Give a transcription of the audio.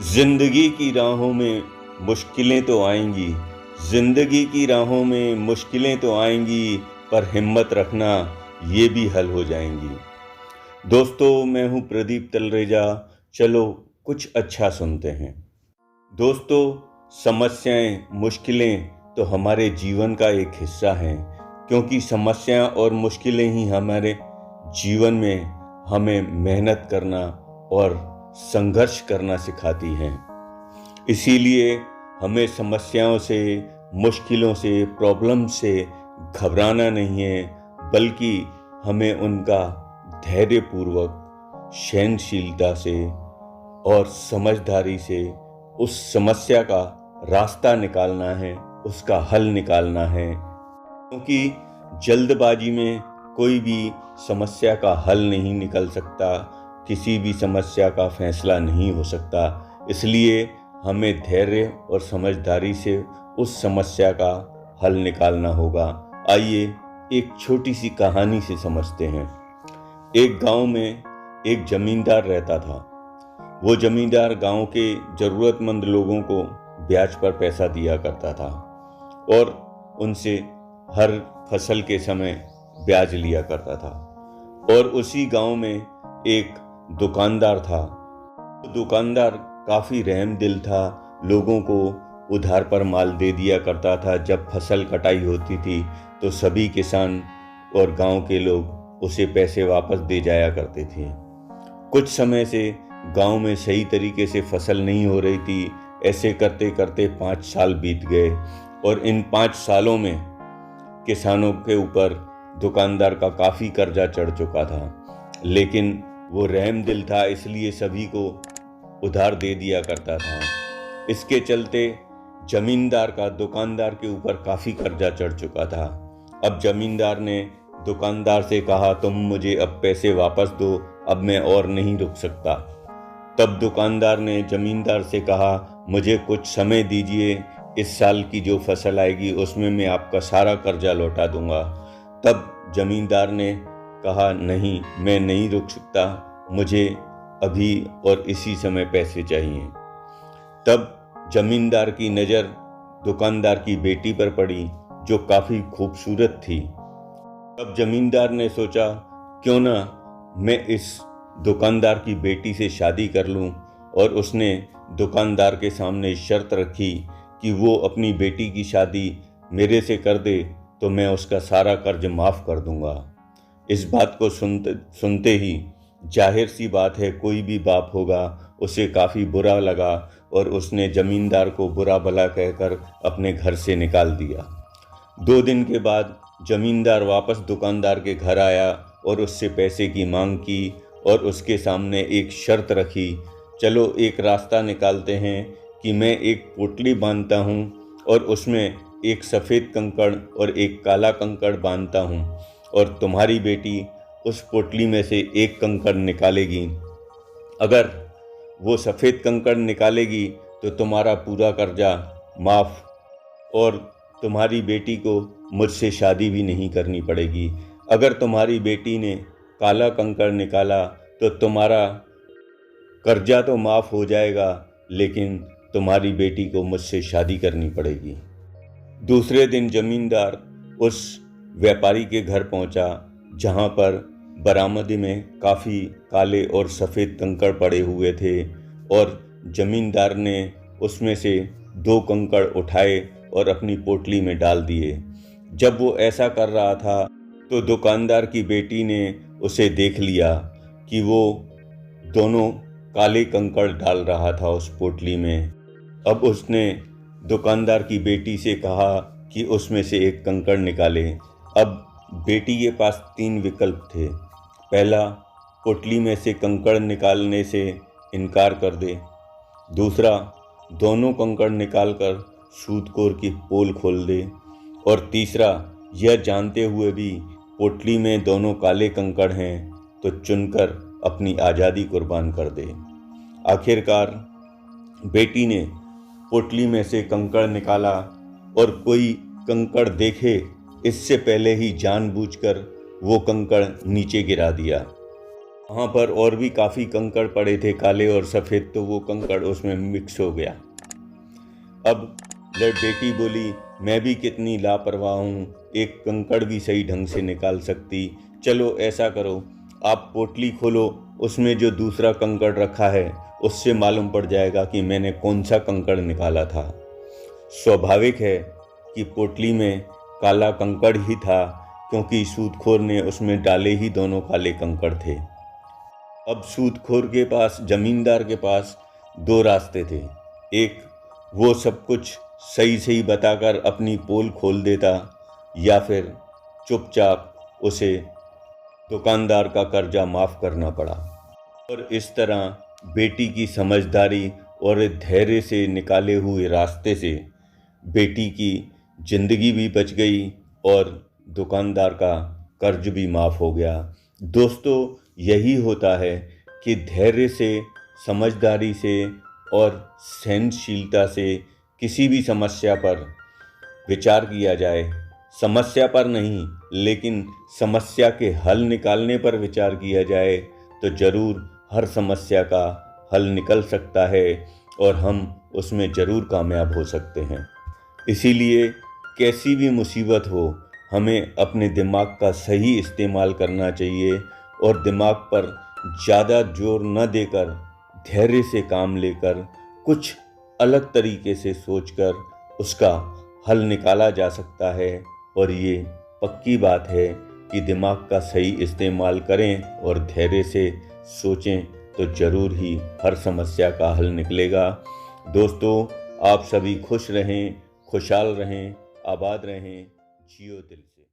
जिंदगी की राहों में मुश्किलें तो आएंगी, जिंदगी की राहों में मुश्किलें तो आएंगी, पर हिम्मत रखना ये भी हल हो जाएंगी। दोस्तों, मैं हूँ प्रदीप तलरेजा। चलो कुछ अच्छा सुनते हैं। दोस्तों, समस्याएं, मुश्किलें तो हमारे जीवन का एक हिस्सा हैं, क्योंकि समस्याएं और मुश्किलें ही हमारे जीवन में हमें मेहनत करना और संघर्ष करना सिखाती हैं। इसीलिए हमें समस्याओं से, मुश्किलों से, प्रॉब्लम से घबराना नहीं है, बल्कि हमें उनका धैर्यपूर्वक, सहनशीलता से और समझदारी से उस समस्या का रास्ता निकालना है, उसका हल निकालना है। क्योंकि जल्दबाजी में कोई भी समस्या का हल नहीं निकल सकता, किसी भी समस्या का फैसला नहीं हो सकता। इसलिए हमें धैर्य और समझदारी से उस समस्या का हल निकालना होगा। आइए एक छोटी सी कहानी से समझते हैं। एक गांव में एक जमींदार रहता था। वो जमींदार गांव के ज़रूरतमंद लोगों को ब्याज पर पैसा दिया करता था और उनसे हर फसल के समय ब्याज लिया करता था। और उसी गांव में एक दुकानदार था। दुकानदार काफ़ी रहमदिल था, लोगों को उधार पर माल दे दिया करता था। जब फसल कटाई होती थी तो सभी किसान और गांव के लोग उसे पैसे वापस दे जाया करते थे। कुछ समय से गांव में सही तरीके से फसल नहीं हो रही थी। ऐसे करते करते 5 साल बीत गए और इन 5 सालों में किसानों के ऊपर दुकानदार का काफ़ी कर्जा चढ़ चुका था। लेकिन वो रहमदिल था, इसलिए सभी को उधार दे दिया करता था। इसके चलते जमींदार का दुकानदार के ऊपर काफ़ी कर्जा चढ़ चुका था। अब जमींदार ने दुकानदार से कहा, तुम मुझे अब पैसे वापस दो, अब मैं और नहीं रुक सकता। तब दुकानदार ने जमींदार से कहा, मुझे कुछ समय दीजिए, इस साल की जो फसल आएगी उसमें मैं आपका सारा कर्जा लौटा दूंगा। तब जमींदार ने कहा, नहीं, मैं नहीं रुक सकता, मुझे अभी और इसी समय पैसे चाहिए। तब जमींदार की नज़र दुकानदार की बेटी पर पड़ी, जो काफ़ी खूबसूरत थी। तब जमींदार ने सोचा, क्यों ना मैं इस दुकानदार की बेटी से शादी कर लूं। और उसने दुकानदार के सामने शर्त रखी कि वो अपनी बेटी की शादी मेरे से कर दे तो मैं उसका सारा कर्ज माफ़ कर दूंगा। इस बात को सुनते ही जाहिर सी बात है, कोई भी बाप होगा, उसे काफ़ी बुरा लगा और उसने ज़मींदार को बुरा भला कहकर अपने घर से निकाल दिया। 2 दिन के बाद ज़मींदार वापस दुकानदार के घर आया और उससे पैसे की मांग की और उसके सामने एक शर्त रखी, चलो एक रास्ता निकालते हैं कि मैं एक पोटली बांधता हूँ और उसमें एक सफ़ेद कंकड़ और एक काला कंकड़ बांधता हूँ और तुम्हारी बेटी उस पोटली में से एक कंकड़ निकालेगी। अगर वो सफ़ेद कंकड़ निकालेगी तो तुम्हारा पूरा कर्जा माफ़ और तुम्हारी बेटी को मुझसे शादी भी नहीं करनी पड़ेगी। अगर तुम्हारी बेटी ने काला कंकड़ निकाला तो तुम्हारा कर्जा तो माफ़ हो जाएगा, लेकिन तुम्हारी बेटी को मुझसे शादी करनी पड़ेगी। दूसरे दिन जमींदार उस व्यापारी के घर पहुंचा, जहां पर बरामदे में काफ़ी काले और सफ़ेद कंकड़ पड़े हुए थे और जमींदार ने उसमें से 2 कंकड़ उठाए और अपनी पोटली में डाल दिए। जब वो ऐसा कर रहा था तो दुकानदार की बेटी ने उसे देख लिया कि वो दोनों काले कंकड़ डाल रहा था उस पोटली में। अब उसने दुकानदार की बेटी से कहा कि उसमें से एक कंकड़ निकाले। अब बेटी के पास 3 विकल्प थे। पहला, पोटली में से कंकड़ निकालने से इनकार कर दे। दूसरा, दोनों कंकड़ निकालकर सूदखोर की पोल खोल दे। और तीसरा, यह जानते हुए भी पोटली में दोनों काले कंकड़ हैं तो चुनकर अपनी आज़ादी कुर्बान कर दे। आखिरकार बेटी ने पोटली में से कंकड़ निकाला और कोई कंकड़ देखे इससे पहले ही जानबूझकर वो कंकड़ नीचे गिरा दिया। वहाँ पर और भी काफ़ी कंकड़ पड़े थे, काले और सफ़ेद, तो वो कंकड़ उसमें मिक्स हो गया। अब बेटी बोली, मैं भी कितनी लापरवाह हूँ, एक कंकड़ भी सही ढंग से निकाल सकती। चलो ऐसा करो, आप पोटली खोलो, उसमें जो दूसरा कंकड़ रखा है उससे मालूम पड़ जाएगा कि मैंने कौन सा कंकड़ निकाला था। स्वाभाविक है कि पोटली में काला कंकड़ ही था, क्योंकि सूदखोर ने उसमें डाले ही दोनों काले कंकड़ थे। अब सूदखोर के पास, जमींदार के पास दो रास्ते थे। एक, वो सब कुछ सही सही बताकर अपनी पोल खोल देता, या फिर चुपचाप उसे दुकानदार का कर्जा माफ़ करना पड़ा। और इस तरह बेटी की समझदारी और धैर्य से निकाले हुए रास्ते से बेटी की ज़िंदगी भी बच गई और दुकानदार का कर्ज भी माफ़ हो गया। दोस्तों, यही होता है कि धैर्य से, समझदारी से और सहनशीलता से किसी भी समस्या पर विचार किया जाए। समस्या पर नहीं, लेकिन समस्या के हल निकालने पर विचार किया जाए तो ज़रूर हर समस्या का हल निकल सकता है और हम उसमें ज़रूर कामयाब हो सकते हैं। इसीलिए कैसी भी मुसीबत हो, हमें अपने दिमाग का सही इस्तेमाल करना चाहिए और दिमाग पर ज़्यादा जोर न देकर धैर्य से काम लेकर कुछ अलग तरीके से सोचकर उसका हल निकाला जा सकता है। और ये पक्की बात है कि दिमाग का सही इस्तेमाल करें और धैर्य से सोचें तो ज़रूर ही हर समस्या का हल निकलेगा। दोस्तों, आप सभी खुश रहें, खुशहाल रहें, आबाद रहें, जियो दिल से।